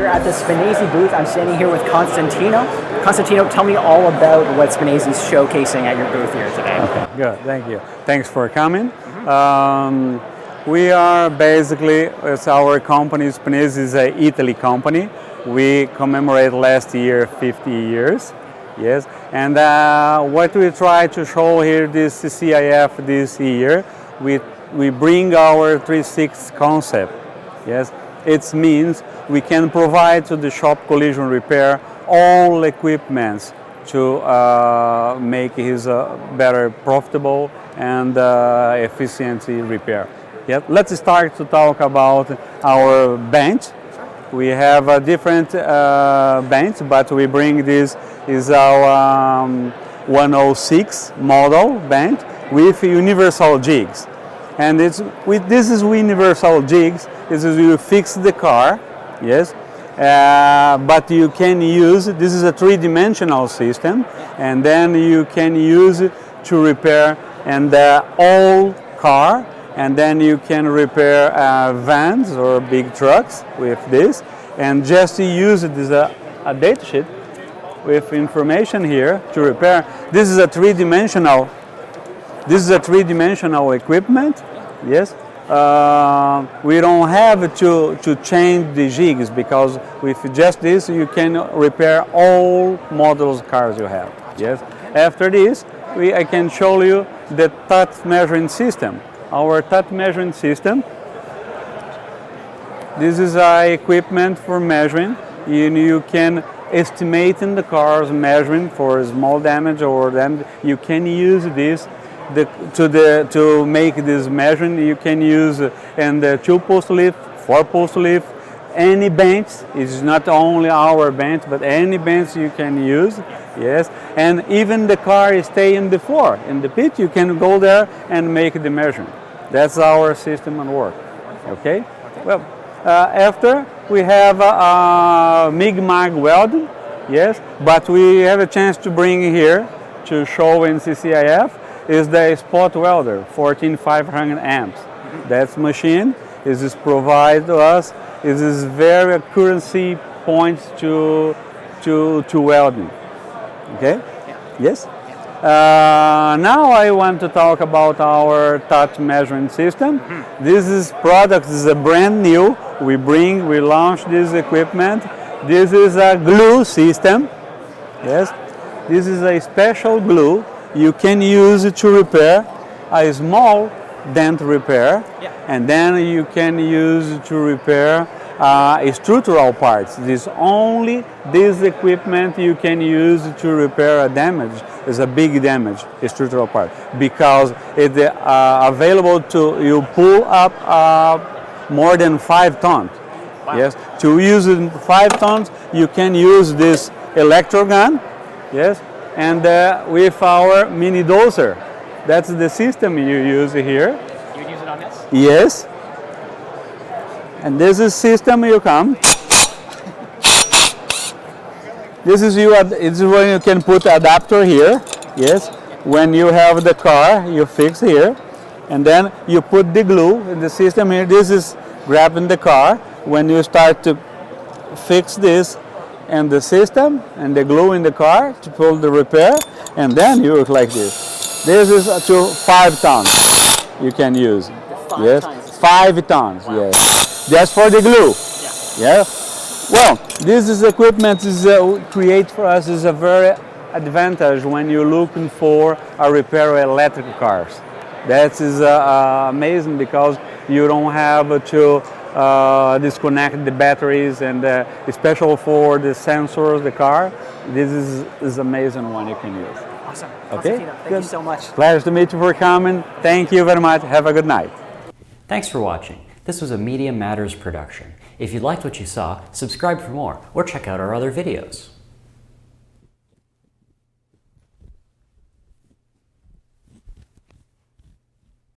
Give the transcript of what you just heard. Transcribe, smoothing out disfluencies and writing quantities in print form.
at the Spanesi booth. I'm standing here with Constantino. Constantino, tell me all about what Spanesi's showcasing at your booth here today. Okay, good, thank you. Thanks for coming. We are basically, it's our company, Spanesi is an Italy company. We commemorate last year 50 years, yes. And what we try to show here, this CCIF this year, we bring our 3/6 concept, yes. It means we can provide to the shop collision repair all equipments to make his better profitable and efficiency repair. Yeah. Let's start to talk about our bench. We have a different bench, but we bring this is our 106 model bench with universal jigs. And this is universal jigs. This is you fix the car, yes. But you can use, this is a three-dimensional system, and then you can use it to repair and all car, and then you can repair vans or big trucks with this, and just to use it as a data sheet with information here to repair. This is a three-dimensional equipment, yes. We don't have to change the jigs, because with just this you can repair all models cars you have. Yes. After this, I can show you the touch measuring system. Our touch measuring system. This is our equipment for measuring. You can estimate in the car's measuring for small damage or damage. You can use this. To make this measuring, you can use and the 2-post lift, 4-post lift, any bench. It's not only our bench, but any bench you can use, yes. And even the car stay in the floor, in the pit, you can go there and make the measuring. That's our system and work, okay? Well, after we have MIG-MAG welding, yes, but we have a chance to bring here to show in CCIF is the spot welder, 14500 amps. That machine is provide to us. It is very accuracy points to welding. Okay? Yeah. Yes. Now I want to talk about our touch measuring system. This product is a brand new. We launch this equipment. This is a glue system. Yes. This is a special glue. You can use it to repair a small dent repair, and then you can use it to repair structural parts. This equipment you can use to repair a damage, is a big damage, a structural part, because it's available to you pull up more than 5 tons. Wow. Yes, to use 5 tons, you can use this electro gun, yes. And with our mini dozer, that's the system you use here. You would use it on this? Yes. And this is system you come. This is when you can put adapter here. Yes. When you have the car, you fix here, and then you put the glue in the system here. This is grabbing the car. When you start to fix this, and the system and the glue in the car to pull the repair, and then you look like this. This is to 5 tons you can use. Yes, 5 tons. Wow. Yes, just for the glue. Yeah. Well, this is equipment create for us is a very advantage when you're looking for a repair of electric cars. That is amazing, because you don't have to disconnect the batteries, and especially for the sensors, the car. This is amazing one you can use. Awesome. Okay. Thank you so much. Pleasure to meet you for coming. Thank you very much. Have a good night. Thanks for watching. This was a Media Matters production. If you liked what you saw, subscribe for more or check out our other videos.